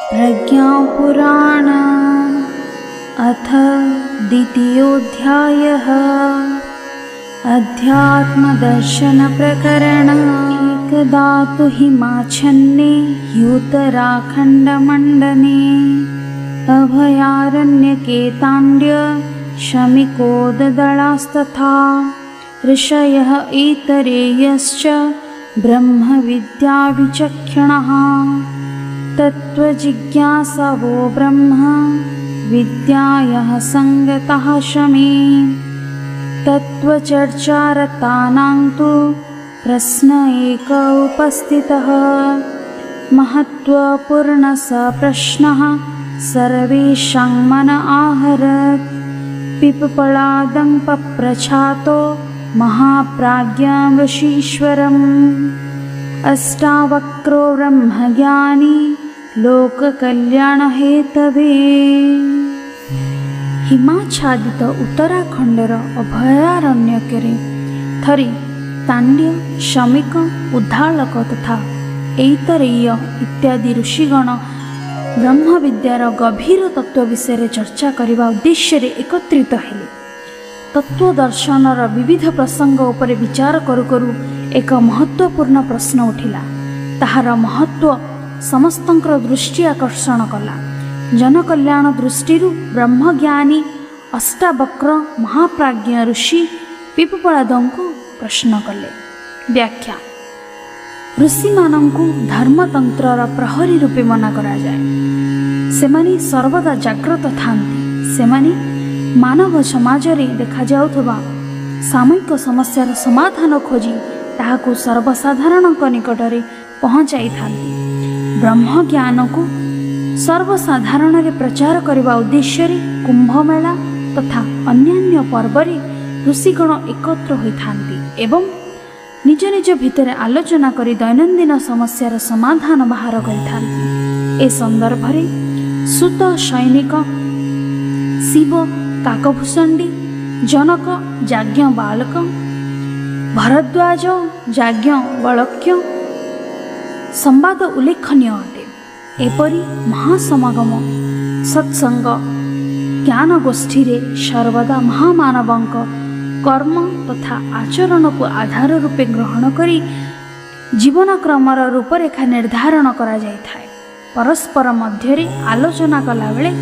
प्रज्ञापुराण अथ द्वितीयोऽध्यायः। अध्यात्मदर्शनप्रकरण। एकदा तु हिमाच्छन्ने ह्युत्तराखण्डमण्डने अभयारण्यके ताण्ड्य शमिकोददलास्तथा ऋषयः इतरे यश्च ब्रह्मविद्याविचक्षणः तत्त्वजिज्ञासवो ब्रह्म विद्यायाः सङ्गतः शमे तत्त्वचर्चारतानां तु प्रश्न एक उपस्थितः महत्त्वपूर्णः स प्रश्नः सर्वेषां मन आहरत् पिप्पलादं पप्रच्छातो महाप्राज्ञं ऋषीश्वरम् अष्टावक्रो ब्रह्मज्ञानी लोककल्याणहेतवे। हिमाच्छादित उत्तराखंडर अभयारण्यके थरे ताण्ड्य शमिक उद्दालक तथा ऐतरेय इत्यादि ऋषिगण ब्रह्मविद्यार गभीर तत्व विषय चर्चा करने उद्देश्य एकत्रित हेले। तत्वदर्शनर विविध प्रसंग उपरे विचार करू करू एक महत्वपूर्ण प्रश्न उठिला। ताहार महत्व समस्तंकर दृष्टि आकर्षण कला। जनकल्याण दृष्टि ब्रह्मज्ञानी अष्टावक्र महाप्राज्ञ ऋषि पिप्पलादंकु प्रश्न कले। व्याख्या। ऋषि मानंकु धर्मतंत्रर प्रहरी रूपे मना करा जाए। सेमानी सर्वदा जाग्रत थांती। सेमानी मानव समाज रे देखा जाउथबा सामूहिक समस्यार समाधान खोजी ताहाकु सर्वसाधारण निकट में पहुँचाई थांती। ब्रह्म ज्ञान को सर्वसाधारण रे प्रचार करने उद्देश्य कुंभमेला तथा अन्यान्य पर्व ऋषिगण एकत्र होइथांती एवं निज निज भितर आलोचना करी दैनंदिन समस्यार समाधान बाहर करिथांती। ए संदर्भ में सुत सैनिक शिव काकभूषणी जनक याज्ञ बालक भरद्वाज याज्ञ वलक्य संवाद उल्लेखनीय अटे। एपरी महासमागम सत्संग ज्ञान गोष्ठी रे सर्वदा महामानवंक कर्म तथा आचरण को आधार रूपे ग्रहण करी जीवन क्रमर रूपरेखा निर्धारण करा जाय थाए। परस्पर मध्य आलोचना कला बेले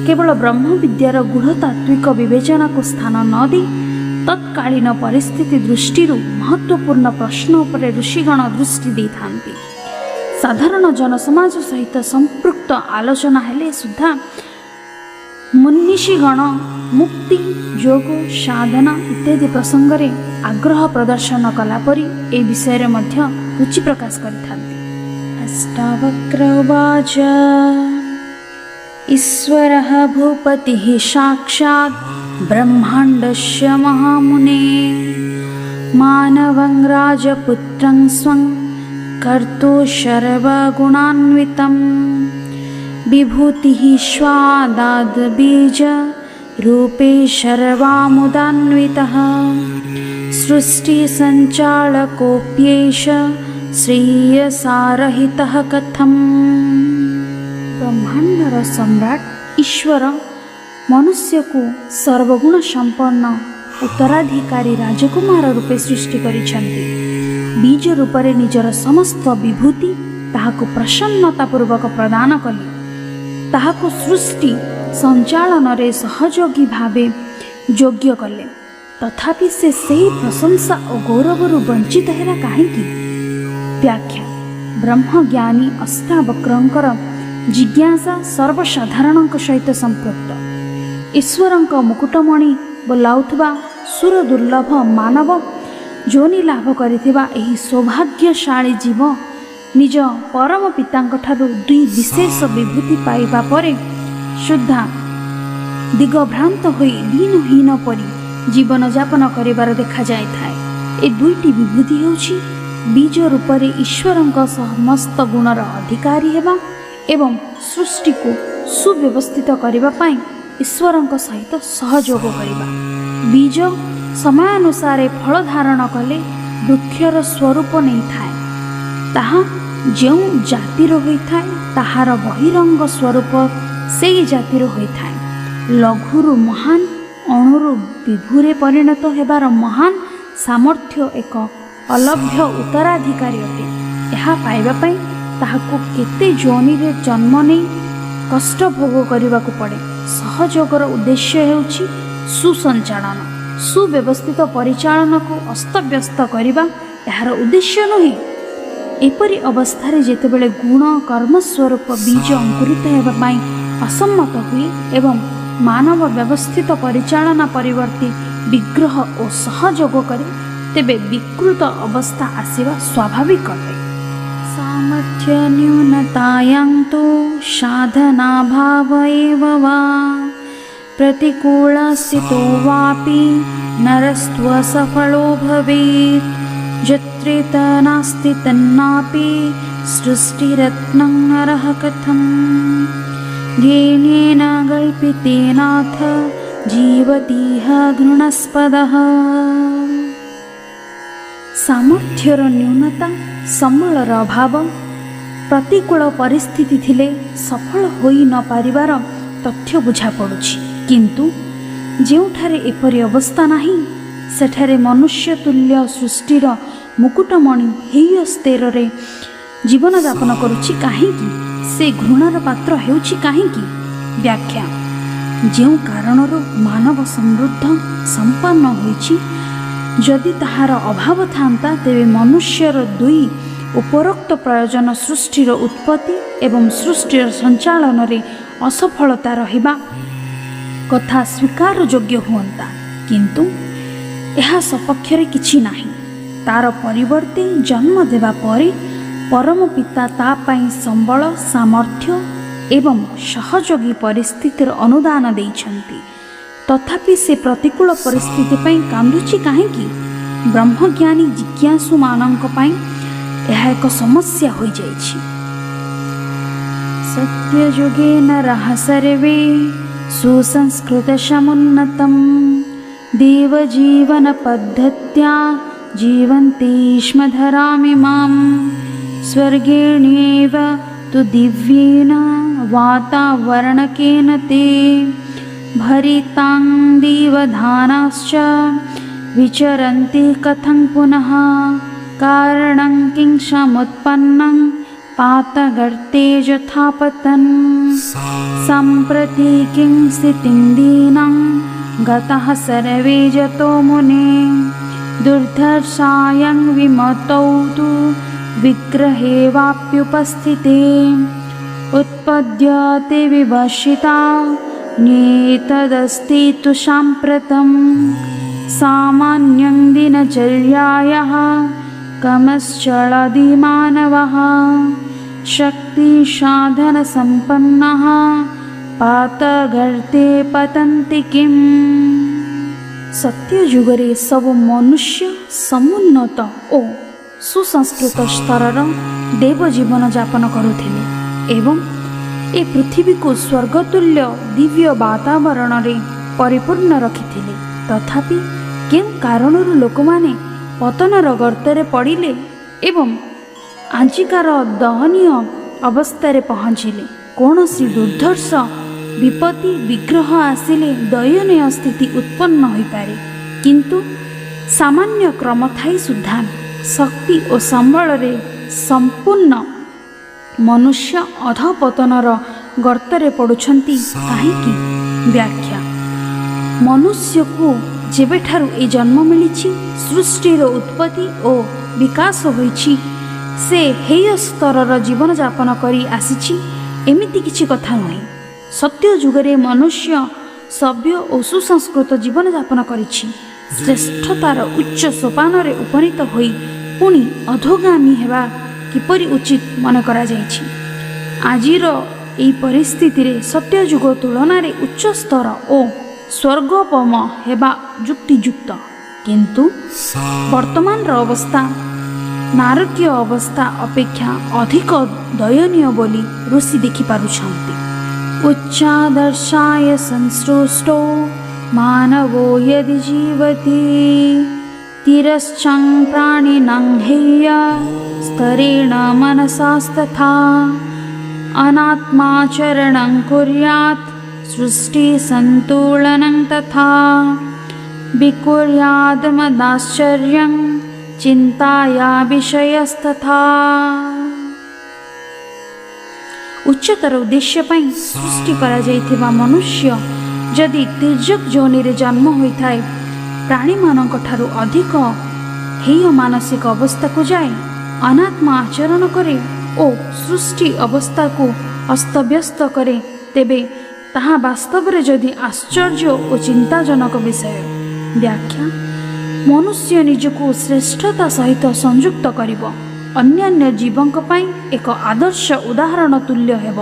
केवल ब्रह्म विद्यार गूढ़तात्विक विवेचना को स्थान न दी तत्कालीन परिस्थिति दृष्टि महत्वपूर्ण प्रश्न उपरे ऋषिगण दृष्टि दे थांती। साधारण जनसमाज सहित संपृक्त आलोचना हेले सुधा मुनीषीगण मुक्ति योग साधना इत्यादि प्रसंग रे आग्रह प्रदर्शन कला परी ए विषय रे मध्य रुचि प्रकाश करिथांती। अष्टावक्र उवाच ईश्वरः भूपतिः साक्षात् ब्रह्माण्डस्य महामुने मानवं राजपुत्रं स्वं कर्तुं सर्वगुणान्वितं विभूतिः स्वादाद् बीज रूपे सर्वामुदान्वितः सृष्टिसञ्चालकोऽप्येष श्रेयसारहितः कथम्। ब्रह्मांडर सम्राट ईश्वर मनुष्य को सर्वगुण संपन्न उत्तराधिकारी राजकुमार रूपे सृष्टि करिछन्ति। बीज रूपरे निजर समस्त विभूति ताहाको प्रसन्नता पूर्वक प्रदान कले। ताहाको सृष्टि संचालन रे सहयोगी भावे योग्य कले। तथापि से सही प्रशंसा और गौरव वंचित हेला काहेकि। व्याख्या। ब्रह्मज्ञानी अष्टावक्रंकर जिज्ञासा सर्वसाधारण सहित संपृक्त। ईश्वरंक मुकुटमणि बोलाउथबा सुर दुर्लभ मानव जोनि लाभ करिथिबा एही सौभाग्यशाली जीव निज परम पितांक ठारू दुई विशेष विभूति पाइबा परे शुद्धा दिगभ्रांत होई दीनहीन परी जीवन यापन करिबार देखा जाय थाए। ए दुईटी विभूति हेउछि बीज रूपरे ईश्वरंक समस्त गुणर अधिकारी हेबा एवं सृष्टि को सुव्यवस्थित करने पाई ईश्वरंक सहित सहयोग करवा। बीज समयानुसार फल धारण कले वृक्षर स्वरूप नहीं थाए। ताहा ଯେଉଁ ଜାତିର ହୋଇଥାଏ ତାହାର ବହିରଙ୍ଗ ସ୍ୱରୂପ ସେହି ଜାତିର ହୋଇଥାଏ। ଲଘୁରୁ ମହାନ, ଅଣୁରୁ ବିଭୁରେ ପରିଣତ ହେବାର ମହାନ ସାମର୍ଥ୍ୟ ଏକ ଅଲଭ୍ୟ ଉତ୍ତରାଧିକାରୀ ଅଟେ। ଏହା ପାଇବା ପାଇଁ ତାହାକୁ କେତେ ଯୋନିରେ ଜନ୍ମ ନେଇ କଷ୍ଟ ଭୋଗ କରିବାକୁ ପଡ଼େ। ସହଯୋଗର ଉଦ୍ଦେଶ୍ୟ ହେଉଛି ସୁସଞ୍ଚାଳନ। ସୁବ୍ୟବସ୍ଥିତ ପରିଚାଳନାକୁ ଅସ୍ତବ୍ୟସ୍ତ କରିବା ଏହାର ଉଦ୍ଦେଶ୍ୟ ନୁହେଁ। ଏପରି ଅବସ୍ଥାରେ ଯେତେବେଳେ ଗୁଣ କର୍ମ ସ୍ୱରୂପ ବୀଜ ଅଙ୍କୁରିତ ହେବା ପାଇଁ ଅସମ୍ମତ ହୁଏ ଏବଂ ମାନବ ବ୍ୟବସ୍ଥିତ ପରିଚାଳନା ପରିବର୍ତ୍ତେ ବିଗ୍ରହ ଓ ସହଯୋଗ କରେ, ତେବେ ବିକୃତ ଅବସ୍ଥା ଆସିବା ସ୍ୱାଭାବିକ ଅଟେ। ସାମର୍ଥ୍ୟ ନ୍ୟୁନତାୟାଂ ତୁ ସାଧନାଭାବ ଏବ ବା ପ୍ରତିକୂଳସ୍ଥିतो वापि नरस्त्वसफलो भवेत्। यत्रेत नास्ति तन्नापि सृष्टिरत्नं नरः कथम् ध्येनेन कल्पितेनाथ जीवतीह घृणास्पदः। ସାମର୍ଥ୍ୟର ନ୍ୟୁନତା, ସମ୍ବଳର ଅଭାବ, ପ୍ରତିକୂଳ ପରିସ୍ଥିତି ଥିଲେ ସଫଳ ହୋଇ ନ ପାରିବାର ତଥ୍ୟ ବୁଝାପଡ଼ୁଛି। କିନ୍ତୁ ଯେଉଁଠାରେ ଏପରି ଅବସ୍ଥା ନାହିଁ, ସେଠାରେ ମନୁଷ୍ୟ ତୁଲ୍ୟ ସୃଷ୍ଟିର ମୁକୁଟମଣି ହେୟ ସ୍ତରରେ ଜୀବନଯାପନ କରୁଛି କାହିଁକି? ସେ ଘୃଣାର ପାତ୍ର ହେଉଛି କାହିଁକି? ବ୍ୟାଖ୍ୟା: ଯେଉଁ କାରଣରୁ ମାନବ ସମୃଦ୍ଧ ସମ୍ପନ୍ନ ହୋଇଛି, ଯଦି ତାହାର ଅଭାବ ଥାନ୍ତା, ତେବେ ମନୁଷ୍ୟର ଦୁଇ ଉପରୋକ୍ତ ପ୍ରୟୋଜନ ସୃଷ୍ଟିର ଉତ୍ପତ୍ତି ଏବଂ ସୃଷ୍ଟିର ସଞ୍ଚାଳନରେ ଅସଫଳତା ରହିବା କଥା ସ୍ୱୀକାର ଯୋଗ୍ୟ ହୁଅନ୍ତା। କିନ୍ତୁ ଏହା ସପକ୍ଷରେ କିଛି ନାହିଁ। ତାର ପରିବର୍ତ୍ତେ ଜନ୍ମ ଦେବା ପରେ ପରମ ପିତା ତା ପାଇଁ ସମ୍ବଳ, ସାମର୍ଥ୍ୟ ଏବଂ ସହଯୋଗୀ ପରିସ୍ଥିତିର ଅନୁଦାନ ଦେଇଛନ୍ତି। ତଥାପି ସେ ପ୍ରତିକୂଳ ପରିସ୍ଥିତି ପାଇଁ କାନ୍ଦୁଛି କାହିଁକି? ବ୍ରହ୍ମଜ୍ଞାନୀ ଜିଜ୍ଞାସୁମାନଙ୍କ ପାଇଁ ଏହା ଏକ ସମସ୍ୟା ହୋଇଯାଇଛି। ସତ୍ୟଯୁଗେନ ରହସର୍ବେ ସୁସଂସ୍କୃତସमुन्नतं ଦେବଜୀବନ ପଦ୍ଧତ୍ୟା ଜୀବନ୍ତି ସ୍ମ ଧରାମିମାଂ ସ୍ୱର୍ଗେଣ୍ୟେବ ତୁ ଦିବ୍ୟେନ वातावरणकेन ते भरितां दीवधानाश्च विचरन्ति कथं पुनः कारणं किं समुत्पन्नं पातगर्ते यथा पतन् सम्प्रति किं स्थितिं दीनं गतः सर्वे जतो मुने दुर्धर्षायं विमतौ तु विग्रहे वाप्युपस्थिते उत्पद्यते विवशिता नेतदस्ति तु साम्प्रतं सामान्यं दिनचर्यायाः कमश्चलति मानवः शक्तिसाधनसम्पन्नः पातगर्ते पतन्ति किम्। ସତ୍ୟଯୁଗରେ ସବୁ ମନୁଷ୍ୟ ସମୁନ୍ନତ ଓ ସୁସଂସ୍କୃତ ସ୍ତରର ଦେବ ଜୀବନ ଯାପନ କରୁଥିଲେ ଏବଂ ଏ ପୃଥିବୀକୁ ସ୍ୱର୍ଗତୁଲ୍ୟ ଦିବ୍ୟ ବାତାବରଣରେ ପରିପୂର୍ଣ୍ଣ ରଖିଥିଲେ। ତଥାପି କେଉଁ କାରଣରୁ ଲୋକମାନେ ପତନର ଗର୍ତ୍ତରେ ପଡ଼ିଲେ ଏବଂ ଆଜିକାର ଦୟନୀୟ ଅବସ୍ଥାରେ ପହଞ୍ଚିଲେ? କୌଣସି ଦୁର୍ଦ୍ଧର୍ଷ ବିପତ୍ତି ବିଗ୍ରହ ଆସିଲେ ଦୟନୀୟ ସ୍ଥିତି ଉତ୍ପନ୍ନ ହୋଇପାରେ, କିନ୍ତୁ ସାମାନ୍ୟ କ୍ରମ ଥାଇ ସୁଦ୍ଧା ଶକ୍ତି ଓ ସମ୍ବଳରେ ସମ୍ପୂର୍ଣ୍ଣ ମନୁଷ୍ୟ ଅଧପତନର ଗର୍ତ୍ତରେ ପଡ଼ୁଛନ୍ତି କାହିଁକି? ବ୍ୟାଖ୍ୟା: ମନୁଷ୍ୟକୁ ଯେବେଠାରୁ ଏ ଜନ୍ମ ମିଳିଛି, ସୃଷ୍ଟିର ଉତ୍ପତ୍ତି ଓ ବିକାଶ ହୋଇଛି, ସେ ହେୟ ସ୍ତରର ଜୀବନଯାପନ କରି ଆସିଛି ଏମିତି କିଛି କଥା ନୁହେଁ। ସତ୍ୟ ଯୁଗରେ ମନୁଷ୍ୟ ସଭ୍ୟ ଓ ସୁସଂସ୍କୃତ ଜୀବନଯାପନ କରିଛି। ଶ୍ରେଷ୍ଠତାର ଉଚ୍ଚ ସୋପାନରେ ଉପନୀତ ହୋଇ ପୁଣି ଅଧୋଗାମୀ ହେବା କିପରି ଉଚିତ ମନେ କରାଯାଇଛି? ଆଜିର ଏହି ପରିସ୍ଥିତିରେ ସତ୍ୟଯୁଗ ତୁଳନାରେ ଉଚ୍ଚ ସ୍ତର ଓ ସ୍ୱର୍ଗୋପମ ହେବା ଯୁକ୍ତିଯୁକ୍ତ, କିନ୍ତୁ ବର୍ତ୍ତମାନର ଅବସ୍ଥା ନାରକୀୟ ଅବସ୍ଥା ଅପେକ୍ଷା ଅଧିକ ଦୟନୀୟ ବୋଲି ଋଷି ଦେଖିପାରୁଛନ୍ତି। ଉଚ୍ଚାଦର୍ଶାୟ ସଂସୃଷ୍ଟୋ ମାନବୋ ୟଦି ଜୀବତି तिरश्चं प्राणिनं हेय स्तरेण मनसास्तथा अनात्माचरणं कुर्यात् सृष्टिसन्तुलनं तथा विकुर्यादमदाश्चर्यं चिन्ताया विषयस्तथा। उच्चतर उद्देश्य ପାଇଁ ସୃଷ୍ଟି କରାଯାଇଥିବା ମନୁଷ୍ୟ ଯଦି ତିର୍ଯ୍ୟକ ଯୋନିରେ ଜନ୍ମ ହୋଇଥାଏ, ପ୍ରାଣୀମାନଙ୍କ ଠାରୁ ଅଧିକ ହେୟ ମାନସିକ ଅବସ୍ଥାକୁ ଯାଏ, ଅନାତ୍ମା ଆଚରଣ କରେ ଓ ସୃଷ୍ଟି ଅବସ୍ଥାକୁ ଅସ୍ତବ୍ୟସ୍ତ କରେ, ତେବେ ତାହା ବାସ୍ତବରେ ଯଦି ଆଶ୍ଚର୍ଯ୍ୟ ଓ ଚିନ୍ତାଜନକ ବିଷୟ। ବ୍ୟାଖ୍ୟା: ମନୁଷ୍ୟ ନିଜକୁ ଶ୍ରେଷ୍ଠତା ସହିତ ସଂଯୁକ୍ତ କରିବ, ଅନ୍ୟାନ୍ୟ ଜୀବଙ୍କ ପାଇଁ ଏକ ଆଦର୍ଶ ଉଦାହରଣ ତୁଲ୍ୟ ହେବ।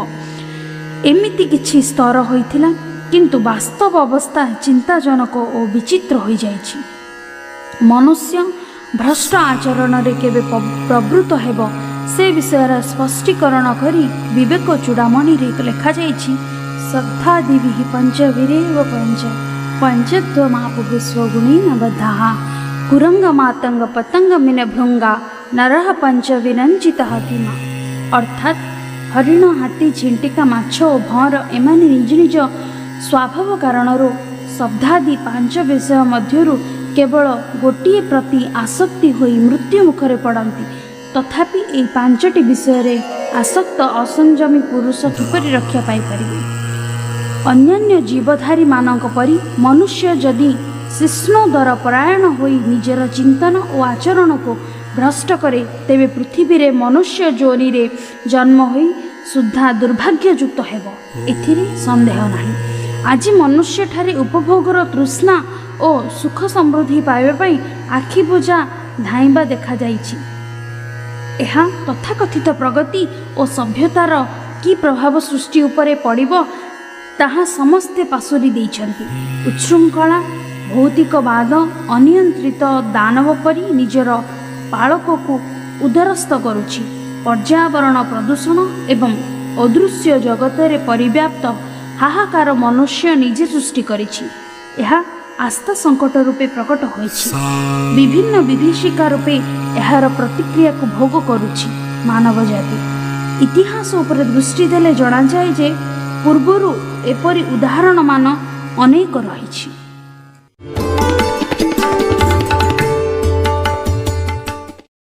ଏମିତି କିଛି ସ୍ତର ହୋଇଥିଲା, କିନ୍ତୁ ବାସ୍ତବ ଅବସ୍ଥା ଚିନ୍ତାଜନକ ଓ ବିଚିତ୍ର ହୋଇଯାଇଛି। ମନୁଷ୍ୟ ଭ୍ରଷ୍ଟ ଆଚରଣରେ କେବେ ପ୍ରବୃତ୍ତ ହେବ, ସେ ବିଷୟରେ ସ୍ପଷ୍ଟୀକରଣ କରି ବିବେକ ଚୂଡ଼ାମଣିରେ ଲେଖାଯାଇଛି, ଶ୍ରଦ୍ଧାଦିଭିଃ ପଞ୍ଚଭିରେବ ପଞ୍ଚତ୍ୱମାପୁ ବିଶ୍ୱଗୁଣେନ ବଦ୍ଧାଃ କୁରଙ୍ଗ ମାତଙ୍ଗ ପତଙ୍ଗ ମିନ ଭୃଙ୍ଗା ନରଃ ପଞ୍ଚବିରଞ୍ଚିତଃ କିମା। ଅର୍ଥାତ୍ ହରିଣ, ହାତୀ, ଝିଣ୍ଟିକା, ମାଛ ଓ ଭଅଁର ଏମାନେ ନିଜ ନିଜ ସ୍ୱଭାବ କାରଣରୁ ଶବ୍ଦାଦି ପାଞ୍ଚ ବିଷୟ ମଧ୍ୟରୁ କେବଳ ଗୋଟିଏ ପ୍ରତି ଆସକ୍ତି ହୋଇ ମୃତ୍ୟୁ ମୁଖରେ ପଡ଼ନ୍ତି। ତଥାପି ଏହି ପାଞ୍ଚଟି ବିଷୟରେ ଆସକ୍ତ ଅସଂଯମୀ ପୁରୁଷ କିପରି ରକ୍ଷା ପାଇପାରିବେ? ଅନ୍ୟାନ୍ୟ ଜୀବଧାରୀମାନଙ୍କ ପରି ମନୁଷ୍ୟ ଯଦି ଶିଷ୍ଣୋଦର ପରାୟଣ ହୋଇ ନିଜର ଚିନ୍ତନ ଓ ଆଚରଣକୁ ଭ୍ରଷ୍ଟ କରେ, ତେବେ ପୃଥିବୀରେ ମନୁଷ୍ୟ ଯୋନିରେ ଜନ୍ମ ହୋଇ ସୁଦ୍ଧା ଦୁର୍ଭାଗ୍ୟଯୁକ୍ତ ହେବ, ଏଥିରେ ସନ୍ଦେହ ନାହିଁ। ଆଜି ମନୁଷ୍ୟଠାରେ ଉପଭୋଗର ତୃଷ୍ଣା ଓ ସୁଖ ସମୃଦ୍ଧି ପାଇବା ପାଇଁ ଆଖି ବୁଜା ଧାଇଁବା ଦେଖାଯାଇଛି। ଏହା ତଥାକଥିତ ପ୍ରଗତି ଓ ସଭ୍ୟତାର କି ପ୍ରଭାବ ସୃଷ୍ଟି ଉପରେ ପଡ଼ିବ, ତାହା ସମସ୍ତେ ପାଶୋରି ଦେଇଛନ୍ତି। ଉଚ୍ଛୃଙ୍ଖଳା, ଭୌତିକବାଦ, ଅନିୟନ୍ତ୍ରିତ ଦାନବ ପରି ନିଜର ପାଳକକୁ ଉଦ୍ଧ୍ୱସ୍ତ କରୁଛି। ପର୍ଯ୍ୟାବରଣ ପ୍ରଦୂଷଣ ଏବଂ ଅଦୃଶ୍ୟ ଜଗତରେ ପରିବ୍ୟାପ୍ତ ହାହାକାର ମନୁଷ୍ୟ ନିଜେ ସୃଷ୍ଟି କରିଛି। ଏହା ଆସ୍ଥା ସଙ୍କଟ ରୂପେ ପ୍ରକଟ ହୋଇଛି। ବିଭିନ୍ନ ବିଭୀଷିକା ରୂପେ ଏହାର ପ୍ରତିକ୍ରିୟାକୁ ଭୋଗ କରୁଛି ମାନବ ଜାତି। ଇତିହାସ ଉପରେ ଦୃଷ୍ଟି ଦେଲେ ଜଣାଯାଏ ଯେ ପୂର୍ବରୁ ଏପରି ଉଦାହରଣମାନ ଅନେକ ରହିଛି।